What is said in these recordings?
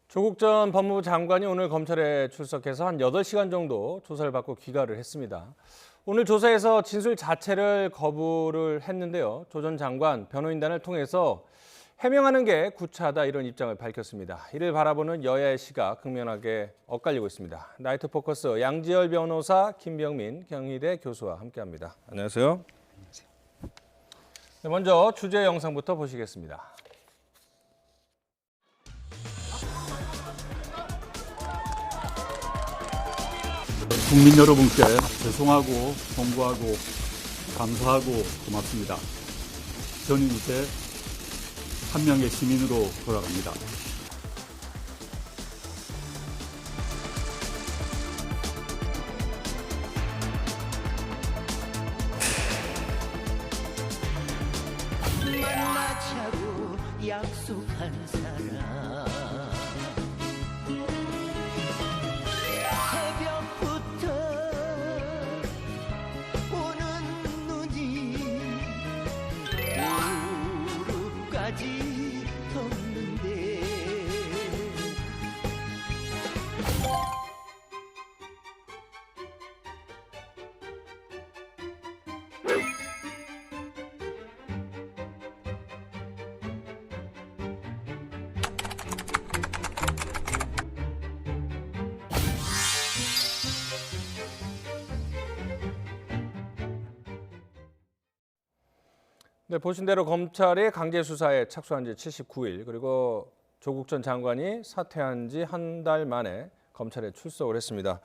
조국 전 법무부 장관이 오늘 검찰에 출석해서 한 8시간 정도 조사를 받고 귀가를 했습니다. 오늘 조사에서 진술 자체를 거부를 했는데요. 조 전 장관 변호인단을 통해서 해명하는 게 구차하다 이런 입장을 밝혔습니다. 이를 바라보는 여야의 시각 극명하게 엇갈리고 있습니다. 나이트 포커스 양지열 변호사, 김병민 경희대 교수와 함께합니다. 안녕하세요. 네, 먼저 주제 영상부터 보시겠습니다. 국민 여러분께 죄송하고 송구하고 감사하고 고맙습니다. 저는 이제 한 명의 시민으로 돌아갑니다. 만나자고 약속한 사람 새벽부터 오는 눈이 무릎까지 덮는데 네, 보신 대로 검찰이 강제 수사에 착수한 지 79일, 그리고 조국 전 장관이 사퇴한 지 한 달 만에 검찰에 출석을 했습니다.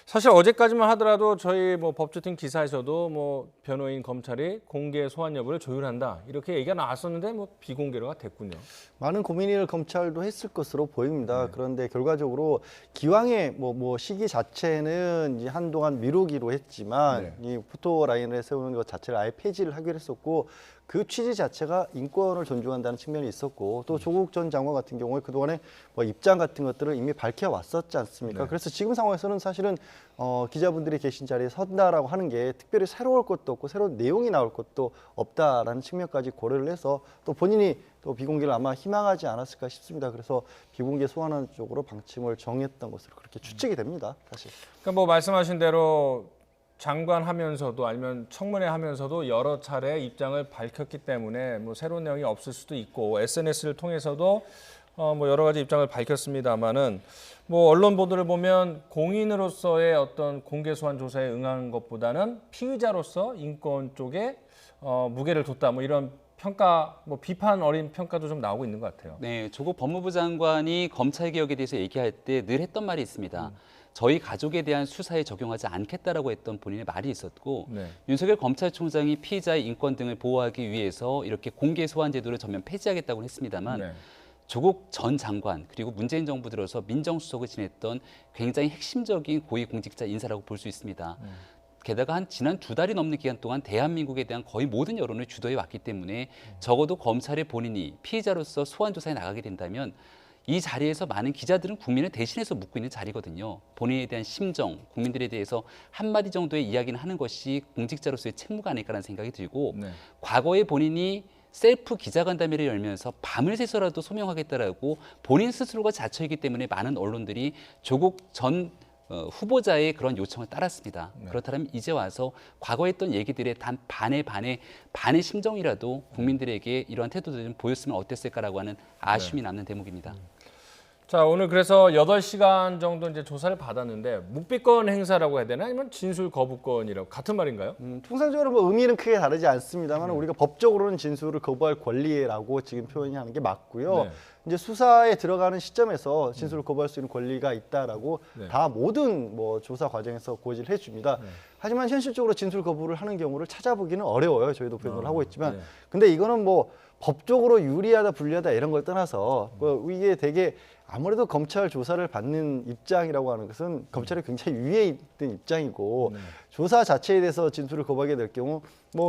사실 어제까지만 하더라도 저희 법조팀 기사에서도 변호인 검찰이 공개 소환 여부를 조율한다 이렇게 얘기가 나왔었는데 비공개로가 됐군요. 많은 고민을 검찰도 했을 것으로 보입니다. 그런데 결과적으로 기왕의 시기 자체는 이제 한동안 미루기로 했지만 이 포토 라인을 세우는 것 자체를 아예 폐지를 하기로 했었고, 그 취지 자체가 인권을 존중한다는 측면이 있었고, 또 조국 전 장관 같은 경우에 그동안에 입장 같은 것들을 이미 밝혀왔었지 않습니까? 그래서 지금 상황에서는 사실은 기자분들이 계신 자리에 선다라고 하는 게 특별히 새로울 것도 없고 새로운 내용이 나올 것도 없다라는 측면까지 고려를 해서 또 본인이 또 비공개를 아마 희망하지 않았을까 싶습니다. 그래서 비공개 소환하는 쪽으로 방침을 정했던 것으로 그렇게 추측이 됩니다. 사실. 그러니까 말씀하신 대로 장관 하면서도 아니면 청문회 하면서도 여러 차례 입장을 밝혔기 때문에 새로운 내용이 없을 수도 있고 SNS를 통해서도 여러 가지 입장을 밝혔습니다만은 언론 보도를 보면 공인으로서의 어떤 공개 소환 조사에 응한 것보다는 피의자로서 인권 쪽에 무게를 뒀다 이런 평가 비판 어린 평가도 좀 나오고 있는 것 같아요. 네, 조국 법무부 장관이 검찰 개혁에 대해서 얘기할 때 늘 했던 말이 있습니다. 저희 가족에 대한 수사에 적용하지 않겠다라고 했던 본인의 말이 있었고, 윤석열 검찰총장이 피의자의 인권 등을 보호하기 위해서 이렇게 공개 소환 제도를 전면 폐지하겠다고 했습니다만 조국 전 장관 그리고 문재인 정부 들어서 민정수석을 지냈던 굉장히 핵심적인 고위공직자 인사라고 볼 수 있습니다. 게다가 지난 2달이 넘는 기간 동안 대한민국에 대한 거의 모든 여론을 주도해 왔기 때문에 적어도 검찰의 본인이 피의자로서 소환 조사에 나가게 된다면 이 자리에서 많은 기자들은 국민을 대신해서 묻고 있는 자리거든요. 본인에 대한 심정, 국민들에 대해서 한마디 정도의 이야기는 하는 것이 공직자로서의 책무가 아닐까라는 생각이 들고, 과거에 본인이 셀프 기자간담회를 열면서 밤을 새서라도 소명하겠다라고 본인 스스로가 자처이기 때문에 많은 언론들이 조국 전 후보자의 그런 요청을 따랐습니다. 그렇다면 이제 와서 과거에 했던 얘기들의 단 반의 심정이라도 국민들에게 이러한 태도를 좀 보였으면 어땠을까라고 하는 아쉬움이 남는 대목입니다. 자, 오늘 그래서 8시간 정도 이제 조사를 받았는데 묵비권 행사라고 해야 되나 아니면 진술 거부권이라고 같은 말인가요? 통상적으로 의미는 크게 다르지 않습니다만 우리가 법적으로는 진술을 거부할 권리라고 지금 표현이 하는 게 맞고요. 이제 수사에 들어가는 시점에서 진술을 거부할 수 있는 권리가 있다라고 다 모든 조사 과정에서 고지를 해줍니다. 하지만 현실적으로 진술 거부를 하는 경우를 찾아보기는 어려워요. 저희도 변호를 하고 있지만, 근데 이거는 법적으로 유리하다 불리하다 이런 걸 떠나서 이게 되게 아무래도 검찰 조사를 받는 입장이라고 하는 것은 검찰이 굉장히 위에 있는 입장이고 조사 자체에 대해서 진술을 거부하게 될 경우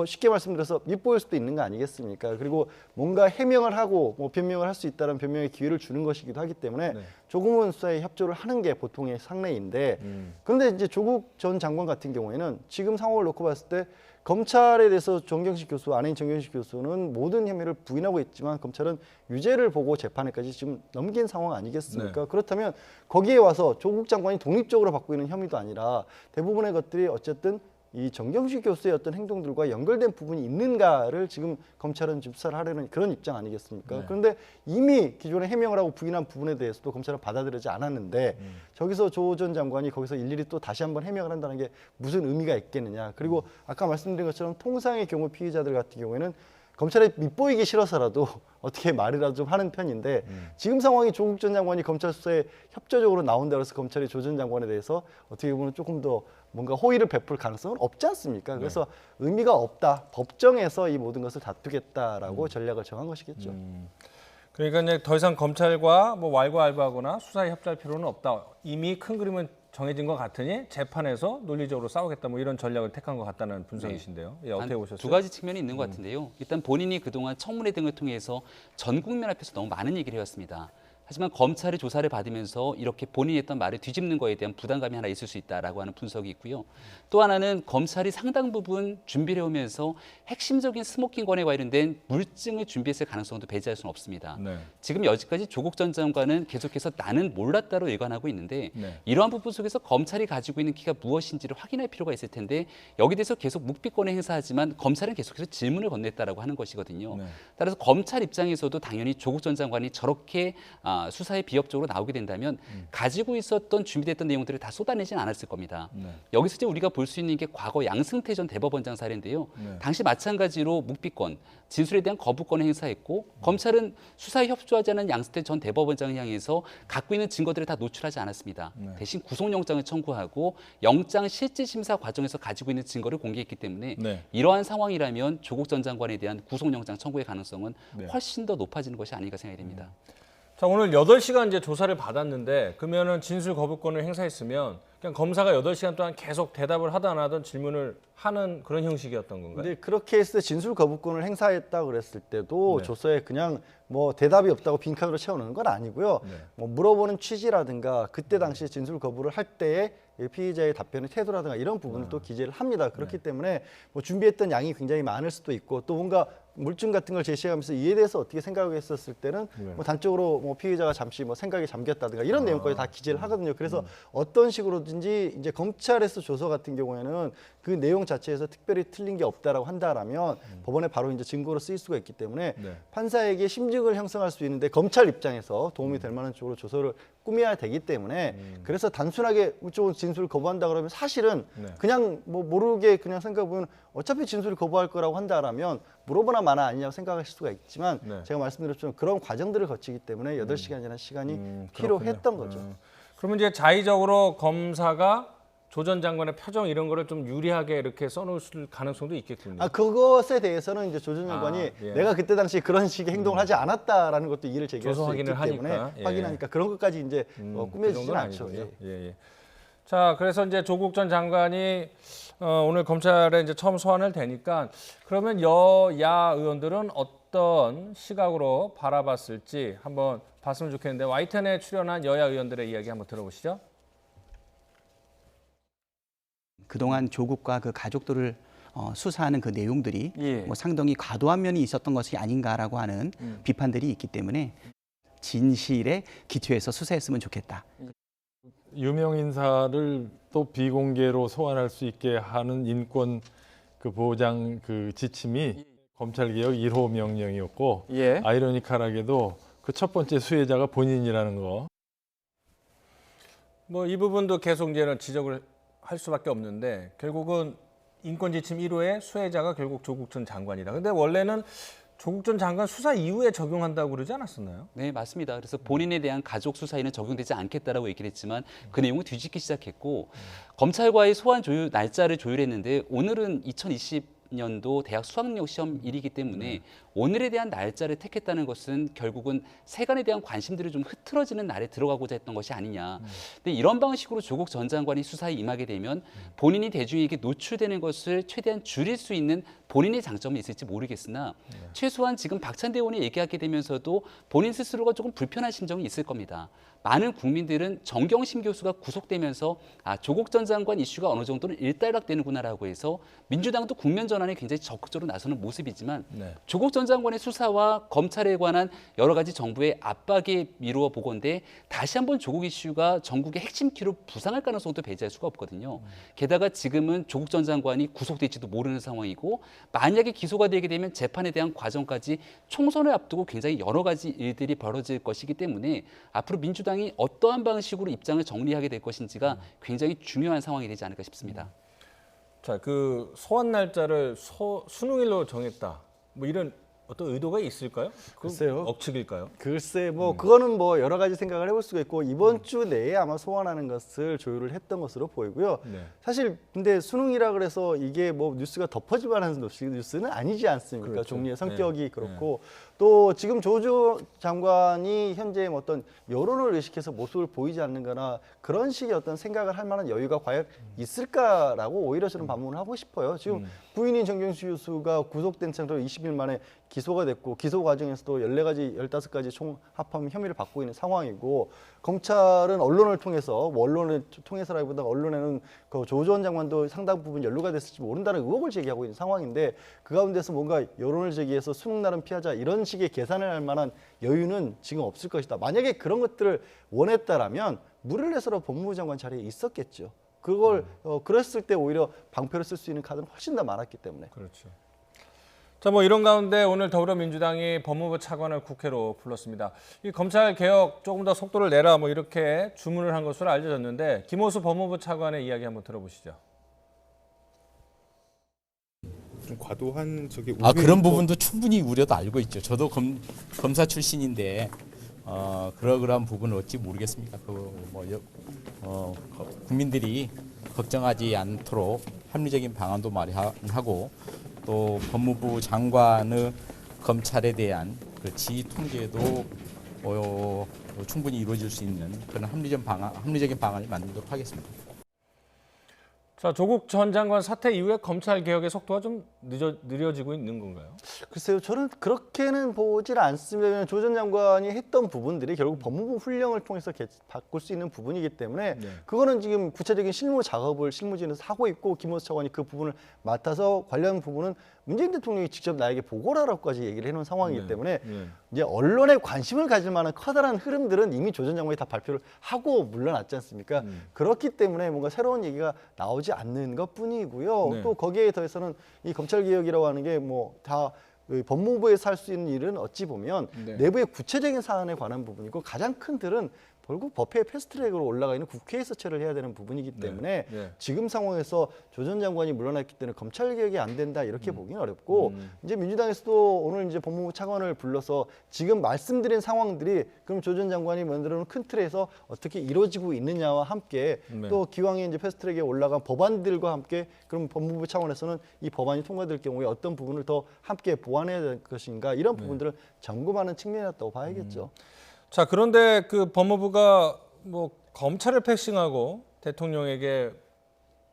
쉽게 말씀드려서 밉보일 수도 있는 거 아니겠습니까? 그리고 뭔가 해명을 하고 변명을 할 수 있다는 변명의 기회를 주는 것이기도 하기 때문에 조금은 수사에 협조를 하는 게 보통의 상례인데, 그런데 이제 조국 전 장관 같은 경우에는 지금 상황을 놓고 봤을 때 검찰에 대해서 정경식 교수, 아내인 정경식 교수는 모든 혐의를 부인하고 있지만 검찰은 유죄를 보고 재판에까지 지금 넘긴 상황 아니겠습니까? 그렇다면 거기에 와서 조국 장관이 독립적으로 받고 있는 혐의도 아니라 대부분의 것들이 어쨌든 이 정경식 교수의 어떤 행동들과 연결된 부분이 있는가를 지금 검찰은 지금 수사를 하려는 그런 입장 아니겠습니까? 그런데 이미 기존에 해명을 하고 부인한 부분에 대해서도 검찰은 받아들이지 않았는데 저기서 조 전 장관이 거기서 일일이 또 다시 한번 해명을 한다는 게 무슨 의미가 있겠느냐. 그리고 아까 말씀드린 것처럼 통상의 경우 피의자들 같은 경우에는 검찰에 밉보이기 싫어서라도 어떻게 말이라도 좀 하는 편인데 지금 상황이 조국 전 장관이 검찰 수사에 협조적으로 나온다고 해서 검찰이 조 전 장관에 대해서 어떻게 보면 조금 더 뭔가 호의를 베풀 가능성은 없지 않습니까? 그래서 의미가 없다. 법정에서 이 모든 것을 다투겠다라고 전략을 정한 것이겠죠. 그러니까 이제 더 이상 검찰과 뭐 왈가왈부하거나 수사에 협조할 필요는 없다. 이미 큰 그림은 정해진 것 같으니 재판에서 논리적으로 싸우겠다. 뭐 이런 전략을 택한 것 같다는 분석이신데요. 예, 어떻게 보셨어요? 두 가지 측면이 있는 것 같은데요. 일단 본인이 그동안 청문회 등을 통해서 전 국민 앞에서 너무 많은 얘기를 해왔습니다. 하지만 검찰의 조사를 받으면서 이렇게 본인이 했던 말을 뒤집는 거에 대한 부담감이 하나 있을 수 있다라고 하는 분석이 있고요. 또 하나는 검찰이 상당 부분 준비를 해오면서 핵심적인 스모킹건에 관련된 물증을 준비했을 가능성도 배제할 수는 없습니다. 지금 여지까지 조국 전 장관은 계속해서 나는 몰랐다로 일관하고 있는데 이러한 부분 속에서 검찰이 가지고 있는 키가 무엇인지를 확인할 필요가 있을 텐데 여기에 대해서 계속 묵비권을 행사하지만 검찰은 계속해서 질문을 건넸다라고 하는 것이거든요. 따라서 검찰 입장에서도 당연히 조국 전 장관이 저렇게 수사에 비협적으로 나오게 된다면 가지고 있었던 준비됐던 내용들을 다 쏟아내진 않았을 겁니다. 여기서 이제 우리가 볼 수 있는 게 과거 양승태 전 대법원장 사례인데요. 당시 마찬가지로 묵비권, 진술에 대한 거부권을 행사했고 검찰은 수사에 협조하지 않은 양승태 전 대법원장을 향해서 갖고 있는 증거들을 다 노출하지 않았습니다. 대신 구속영장을 청구하고 영장 실질심사 과정에서 가지고 있는 증거를 공개했기 때문에 이러한 상황이라면 조국 전 장관에 대한 구속영장 청구의 가능성은 훨씬 더 높아지는 것이 아닌가 생각이 됩니다. 자, 오늘 8시간 이제 조사를 받았는데 그러면은 진술 거부권을 행사했으면 그냥 검사가 8시간 동안 계속 대답을 하든 안 하든 질문을 하는 그런 형식이었던 건가요? 근데 그렇게 했을 때 진술 거부권을 행사했다 그랬을 때도 조서에 그냥 뭐 대답이 없다고 빈칸으로 채워넣는 건 아니고요. 뭐 물어보는 취지라든가 그때 당시 진술 거부를 할 때의 피의자의 답변의 태도라든가 이런 부분을 또 기재를 합니다. 그렇기 때문에 뭐 준비했던 양이 굉장히 많을 수도 있고 또 뭔가 물증 같은 걸 제시하면서 이에 대해서 어떻게 생각했었을 때는 뭐 단적으로 뭐 피의자가 잠시 뭐 생각이 잠겼다든가 이런 내용까지 다 기재를 하거든요. 그래서 어떤 식으로든지 이제 검찰에서 조서 같은 경우에는 그 내용 자체에서 특별히 틀린 게 없다라고 한다라면 법원에 바로 이제 증거로 쓰일 수가 있기 때문에 판사에게 심증을 형성할 수 있는데 검찰 입장에서 도움이 될 만한 쪽으로 조서를 꾸며야 되기 때문에 그래서 단순하게 이쪽은 진술을 거부한다 그러면 사실은 그냥 뭐 모르게 그냥 생각해보면 어차피 진술을 거부할 거라고 한다라면 물어보나 마나 아니냐고 생각하실 수가 있지만 제가 말씀드렸지만 그런 과정들을 거치기 때문에 8시간이라는 시간이 필요했던 거죠. 그러면 이제 자의적으로 검사가 조 전 장관의 표정 이런 거를 좀 유리하게 이렇게 써놓을 가능성도 있겠군요. 그것에 대해서는 이제 조 전 장관이 내가 그때 당시 그런 식의 행동을 하지 않았다라는 것도 이의를 제기할 수 있기 때문에 확인하니까 그런 것까지 이제 꾸며지진 않죠. 자, 그래서 이제 조국 전 장관이 오늘 검찰에 이제 처음 소환을 되니까 그러면 여야 의원들은 어떤 시각으로 바라봤을지 한번 봤으면 좋겠는데 YTN에 출연한 여야 의원들의 이야기 한번 들어보시죠. 그동안 조국과 그 가족들을 수사하는 그 내용들이 뭐 상당히 과도한 면이 있었던 것이 아닌가라고 하는 비판들이 있기 때문에 진실에 기초해서 수사했으면 좋겠다. 유명 인사를 또 비공개로 소환할 수 있게 하는 인권 그 보장 그 지침이 검찰개혁 1호 명령이었고 아이러니컬하게도 그 첫 번째 수혜자가 본인이라는 거. 뭐 이 부분도 계속 이제는 지적을 할 수밖에 없는데 결국은 인권 지침 1호의 수혜자가 결국 조국 전 장관이다. 근데 원래는 조국 전 장관 수사 이후에 적용한다고 그러지 않았었나요? 네, 맞습니다. 그래서 본인에 대한 가족 수사에는 적용되지 않겠다라고 얘기를 했지만 그 내용을 뒤집기 시작했고 검찰과의 소환 조율 날짜를 조율했는데 오늘은 2020년도 대학 수학력 시험일이기 때문에 오늘에 대한 날짜를 택했다는 것은 결국은 세간에 대한 관심들이 좀 흐트러지는 날에 들어가고자 했던 것이 아니냐. 근데 이런 방식으로 조국 전 장관이 수사에 임하게 되면 본인이 대중에게 노출되는 것을 최대한 줄일 수 있는 본인의 장점이 있을지 모르겠으나 최소한 지금 박찬대 의원이 얘기하게 되면서도 본인 스스로가 조금 불편한 심정이 있을 겁니다. 많은 국민들은 정경심 교수가 구속되면서 조국 전 장관 이슈가 어느 정도는 일단락되는구나라고 해서 민주당도 국면 전환에 굉장히 적극적으로 나서는 모습이지만 조국 전 장관의 수사와 검찰에 관한 여러 가지 정부의 압박에 미루어 보건대 다시 한번 조국 이슈가 전국의 핵심 키로 부상할 가능성도 배제할 수가 없거든요. 게다가 지금은 조국 전 장관이 구속될지도 모르는 상황이고 만약에 기소가 되게 되면 재판에 대한 과정까지 총선을 앞두고 굉장히 여러 가지 일들이 벌어질 것이기 때문에 앞으로 민주당이 어떠한 방식으로 입장을 정리하게 될 것인지가 굉장히 중요한 상황이 되지 않을까 싶습니다. 자, 그 소환 날짜를 수능일로 정했다. 뭐 이런 어떤 의도가 있을까요? 글쎄요. 억측일까요? 글쎄 뭐 그거는 뭐 여러 가지 생각을 해볼 수가 있고 이번 주 내에 아마 소환하는 것을 조율을 했던 것으로 보이고요. 사실 근데 수능이라 그래서 이게 뭐 뉴스가 덮어질 만한 뉴스는 아니지 않습니까? 그렇죠. 종리의 성격이 그렇고 또 지금 조 장관이 현재 어떤 여론을 의식해서 모습을 보이지 않는거나 그런 식의 어떤 생각을 할 만한 여유가 과연 있을까라고 오히려 저는 반문을 하고 싶어요. 지금 부인인 정경심 교수가 구속된 상태로 20일 만에 기소가 됐고 기소 과정에서도 14가지, 15가지 총 합하면 혐의를 받고 있는 상황이고 검찰은 언론을 통해서 언론을 통해서라기보다 언론에는 그 조 전 장관도 상당 부분 연루가 됐을지 모른다는 의혹을 제기하고 있는 상황인데 그 가운데서 뭔가 여론을 제기해서 수능 날은 피하자 이런 식의 계산을 할 만한 여유는 지금 없을 것이다. 만약에 그런 것들을 원했다라면 물을 내서라 법무부 장관 자리에 있었겠죠. 그걸 그랬을 때 오히려 방패를 쓸 수 있는 카드는 훨씬 더 많았기 때문에. 그렇죠. 자, 뭐 이런 가운데 오늘 더불어민주당이 법무부 차관을 국회로 불렀습니다. 이 검찰 개혁 조금 더 속도를 내라 뭐 이렇게 주문을 한 것으로 알려졌는데 김호수 법무부 차관의 이야기 한번 들어보시죠. 좀 과도한 그런 부분도 충분히 우려도 알고 있죠. 저도 검사 출신인데 그러한 부분은 어찌 모르겠습니까? 국민들이 걱정하지 않도록 합리적인 방안도 마련하고 또 법무부 장관의 검찰에 대한 그 지휘 통제도 충분히 이루어질 수 있는 그런 합리적인 방안을 만들도록 하겠습니다. 자, 조국 전 장관 사태 이후에 검찰 개혁의 속도가 좀 느려지고 있는 건가요? 글쎄요, 저는 그렇게는 보질 않습니다. 조 전 장관이 했던 부분들이 결국 법무부 훈령을 통해서 바꿀 수 있는 부분이기 때문에 그거는 지금 구체적인 실무 작업을 실무진에서 하고 있고 김호수 차관이 그 부분을 맡아서 관련 부분은 문재인 대통령이 직접 나에게 보고를 하라고까지 얘기를 해놓은 상황이기 때문에 이제 언론에 관심을 가질 만한 커다란 흐름들은 이미 조 전 장관이 다 발표를 하고 물러났지 않습니까? 그렇기 때문에 뭔가 새로운 얘기가 나오지 않는 것뿐이고요. 또 거기에 더해서는 이 검찰 개혁이라고 하는 게 뭐 다 법무부에서 할 수 있는 일은 어찌 보면 내부의 구체적인 사안에 관한 부분이고 가장 큰 틀은 결국 법회의 패스트트랙으로 올라가 있는 국회에서 처리를 해야 되는 부분이기 때문에 지금 상황에서 조 전 장관이 물러났기 때문에 검찰 개혁이 안 된다 이렇게 보기는 어렵고 이제 민주당에서도 오늘 이제 법무부 차관을 불러서 지금 말씀드린 상황들이 그럼 조 전 장관이 만들어놓은 큰 틀에서 어떻게 이루어지고 있느냐와 함께 또 기왕에 이제 패스트트랙에 올라간 법안들과 함께 그럼 법무부 차원에서는 이 법안이 통과될 경우에 어떤 부분을 더 함께 보완해야 될 것인가 이런 부분들을 점검하는 측면이었다고 봐야겠죠. 자, 그런데 그 법무부가 뭐 검찰을 패싱하고 대통령에게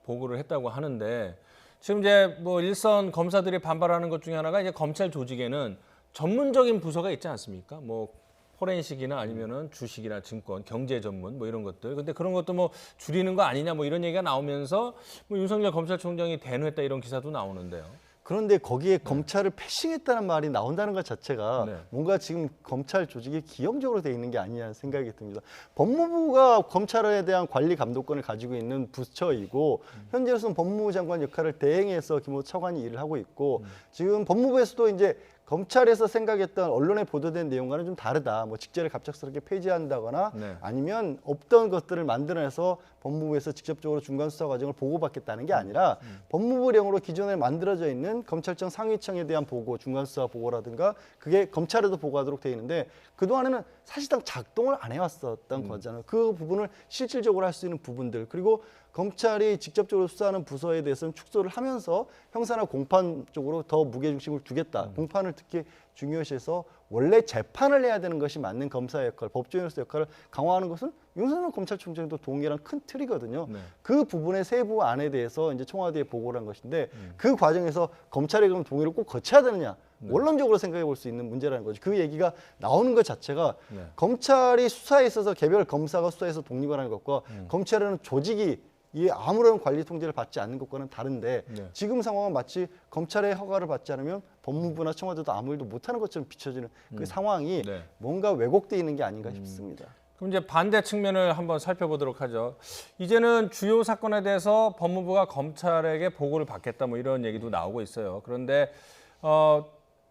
보고를 했다고 하는데 지금 이제 뭐 일선 검사들이 반발하는 것 중에 하나가 이제 검찰 조직에는 전문적인 부서가 있지 않습니까? 뭐 포렌식이나 아니면은 주식이나 증권, 경제 전문 뭐 이런 것들. 근데 그런 것도 뭐 줄이는 거 아니냐 뭐 이런 얘기가 나오면서 뭐 윤석열 검찰총장이 대놓했다 이런 기사도 나오는데요. 그런데 거기에 검찰을 패싱했다는 말이 나온다는 것 자체가 뭔가 지금 검찰 조직이 기형적으로 돼 있는 게 아니냐는 생각이 듭니다. 법무부가 검찰에 대한 관리 감독권을 가지고 있는 부처이고 현재로서는 법무부 장관 역할을 대행해서 김호수 차관이 일을 하고 있고 지금 법무부에서도 이제 검찰에서 생각했던 언론에 보도된 내용과는 좀 다르다. 뭐 직제를 갑작스럽게 폐지한다거나 아니면 없던 것들을 만들어내서 법무부에서 직접적으로 중간 수사 과정을 보고받겠다는 게 아니라 법무부령으로 기존에 만들어져 있는 검찰청 상위청에 대한 보고, 중간 수사 보고라든가 그게 검찰에도 보고하도록 돼 있는데 그동안에는 사실상 작동을 안 해왔었던 거잖아요. 그 부분을 실질적으로 할 수 있는 부분들 그리고 검찰이 직접적으로 수사하는 부서에 대해서는 축소를 하면서 형사나 공판 쪽으로 더 무게중심을 두겠다. 공판을 특히 중요시해서 원래 재판을 해야 되는 것이 맞는 검사의 역할, 법조인으로서 역할을 강화하는 것은 윤석열 검찰총장도 동일한 큰 틀이거든요. 그 부분의 세부 안에 대해서 이제 청와대에 보고를 한 것인데 그 과정에서 검찰이 그럼 동의를 꼭 거쳐야 되느냐? 원론적으로 생각해 볼 수 있는 문제라는 거죠. 그 얘기가 나오는 것 자체가 검찰이 수사에 있어서 개별 검사가 수사에서 독립을 하는 것과 검찰이라는 조직이 이 아무런 관리 통제를 받지 않는 것과는 다른데 지금 상황은 마치 검찰의 허가를 받지 않으면 법무부나 청와대도 아무 일도 못하는 것처럼 비춰지는 그 상황이 뭔가 왜곡되어 있는 게 아닌가 싶습니다. 그럼 이제 반대 측면을 한번 살펴보도록 하죠. 이제는 주요 사건에 대해서 법무부가 검찰에게 보고를 받겠다 뭐 이런 얘기도 나오고 있어요. 그런데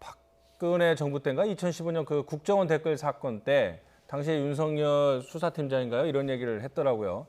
박근혜 정부 때인가 2015년 그 국정원 댓글 사건 때 당시에 윤석열 수사팀장인가요? 이런 얘기를 했더라고요.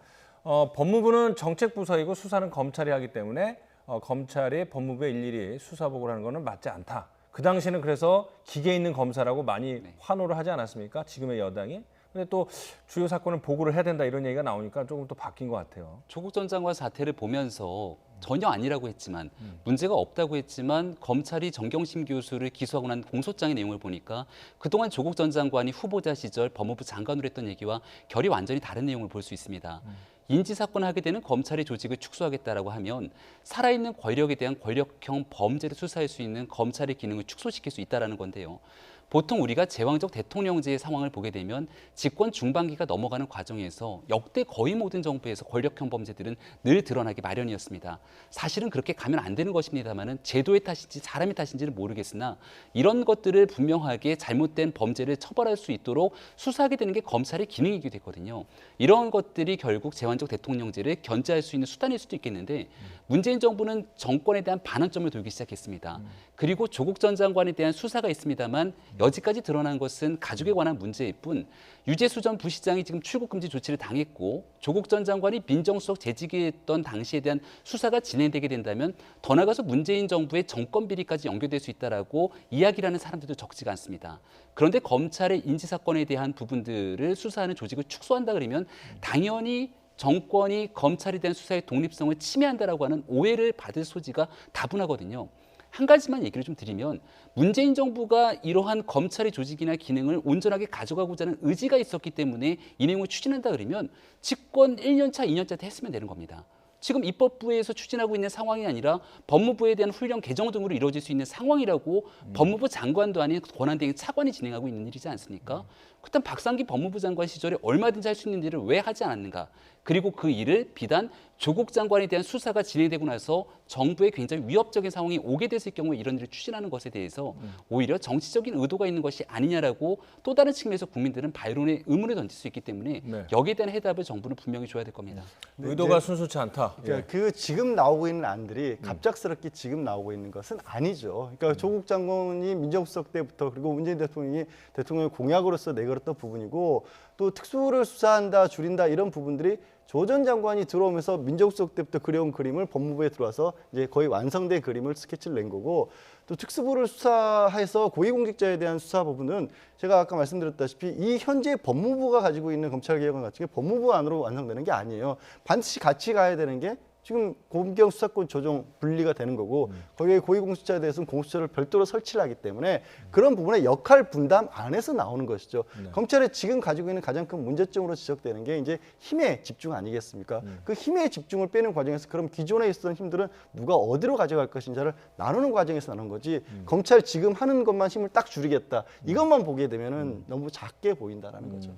법무부는 정책부서이고 수사는 검찰이 하기 때문에 검찰이 법무부에 일일이 수사 보고를 하는 것은 맞지 않다. 그 당시에는 그래서 기계 있는 검사라고 많이 환호를 하지 않았습니까? 지금의 여당이. 근데 또 주요 사건을 보고를 해야 된다 이런 얘기가 나오니까 조금 또 바뀐 것 같아요. 조국 전 장관 사태를 보면서 전혀 아니라고 했지만 문제가 없다고 했지만 검찰이 정경심 교수를 기소하고 난 공소장의 내용을 보니까 그동안 조국 전 장관이 후보자 시절 법무부 장관으로 했던 얘기와 결이 완전히 다른 내용을 볼 수 있습니다. 인지사건을 하게 되는 검찰의 조직을 축소하겠다라고 하면 살아있는 권력에 대한 권력형 범죄를 수사할 수 있는 검찰의 기능을 축소시킬 수 있다는 건데요. 보통 우리가 제왕적 대통령제의 상황을 보게 되면 집권 중반기가 넘어가는 과정에서 역대 거의 모든 정부에서 권력형 범죄들은 늘 드러나기 마련이었습니다. 사실은 그렇게 가면 안 되는 것입니다만은 제도의 탓인지 사람의 탓인지는 모르겠으나 이런 것들을 분명하게 잘못된 범죄를 처벌할 수 있도록 수사하게 되는 게 검찰의 기능이기도 했거든요. 이런 것들이 결국 제왕적 대통령제를 견제할 수 있는 수단일 수도 있겠는데 문재인 정부는 정권에 대한 반환점을 돌기 시작했습니다. 그리고 조국 전 장관에 대한 수사가 있습니다만 여지까지 드러난 것은 가족에 관한 문제일 뿐 유재수 전 부시장이 지금 출국금지 조치를 당했고 조국 전 장관이 민정수석 재직했던 당시에 대한 수사가 진행되게 된다면 더 나아가서 문재인 정부의 정권 비리까지 연결될 수 있다라고 이야기를 하는 사람들도 적지가 않습니다. 그런데 검찰의 인지사건에 대한 부분들을 수사하는 조직을 축소한다 그러면 당연히 정권이 검찰에 대한 수사의 독립성을 침해한다라고 하는 오해를 받을 소지가 다분하거든요. 한 가지만 얘기를 좀 드리면 문재인 정부가 이러한 검찰의 조직이나 기능을 온전하게 가져가고자 하는 의지가 있었기 때문에 이 내용을 추진한다 그러면 집권 1년차, 2년차 때 했으면 되는 겁니다. 지금 입법부에서 추진하고 있는 상황이 아니라 법무부에 대한 훈련 개정 등으로 이루어질 수 있는 상황이라고 법무부 장관도 아닌 권한대행 차관이 진행하고 있는 일이지 않습니까? 그렇다면 박상기 법무부 장관 시절에 얼마든지 할 수 있는 일을 왜 하지 않았는가? 그리고 그 일을 비단 조국 장관에 대한 수사가 진행되고 나서 정부에 굉장히 위협적인 상황이 오게 됐을 경우에 이런 일을 추진하는 것에 대해서 오히려 정치적인 의도가 있는 것이 아니냐라고 또 다른 측면에서 국민들은 반론의 의문을 던질 수 있기 때문에 여기에 대한 해답을 정부는 분명히 줘야 될 겁니다. 의도가 순수치 않다. 그러니까 그 지금 나오고 있는 안들이 갑작스럽게 지금 나오고 있는 것은 아니죠. 그러니까 조국 장관이 민정수석 때부터 그리고 문재인 대통령이 대통령의 공약으로서 내걸었던 부분이고 또 특수부를 수사한다, 줄인다 이런 부분들이 조 전 장관이 들어오면서 민정수석 때부터 그려온 그림을 법무부에 들어와서 이제 거의 완성된 그림을 스케치를 낸 거고 또 특수부를 수사해서 고위공직자에 대한 수사 부분은 제가 아까 말씀드렸다시피 이 현재 법무부가 가지고 있는 검찰개혁안 같은 게 법무부 안으로 완성되는 게 아니에요. 반드시 같이 가야 되는 게 지금 공경 수사권 조정 분리가 되는 거고 거기에 고위공직자에 대해서는 공수처를 별도로 설치를 하기 때문에 그런 부분의 역할 분담 안에서 나오는 것이죠. 검찰이 지금 가지고 있는 가장 큰 문제점으로 지적되는 게 이제 힘의 집중 아니겠습니까? 그 힘의 집중을 빼는 과정에서 그럼 기존에 있었던 힘들은 누가 어디로 가져갈 것인지를 나누는 과정에서 나눈 거지 검찰 지금 하는 것만 힘을 딱 줄이겠다 이것만 보게 되면은 너무 작게 보인다라는 거죠.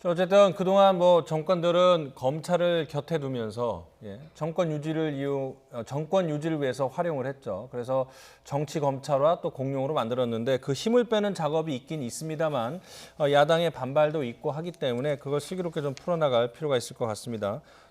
어쨌든 그동안 뭐 정권들은 검찰을 곁에 두면서 정권 유지를 위해서 활용을 했죠. 그래서 정치 검찰화 또 공룡으로 만들었는데 그 힘을 빼는 작업이 있긴 있습니다만 야당의 반발도 있고 하기 때문에 그걸 슬기롭게 좀 풀어나갈 필요가 있을 것 같습니다.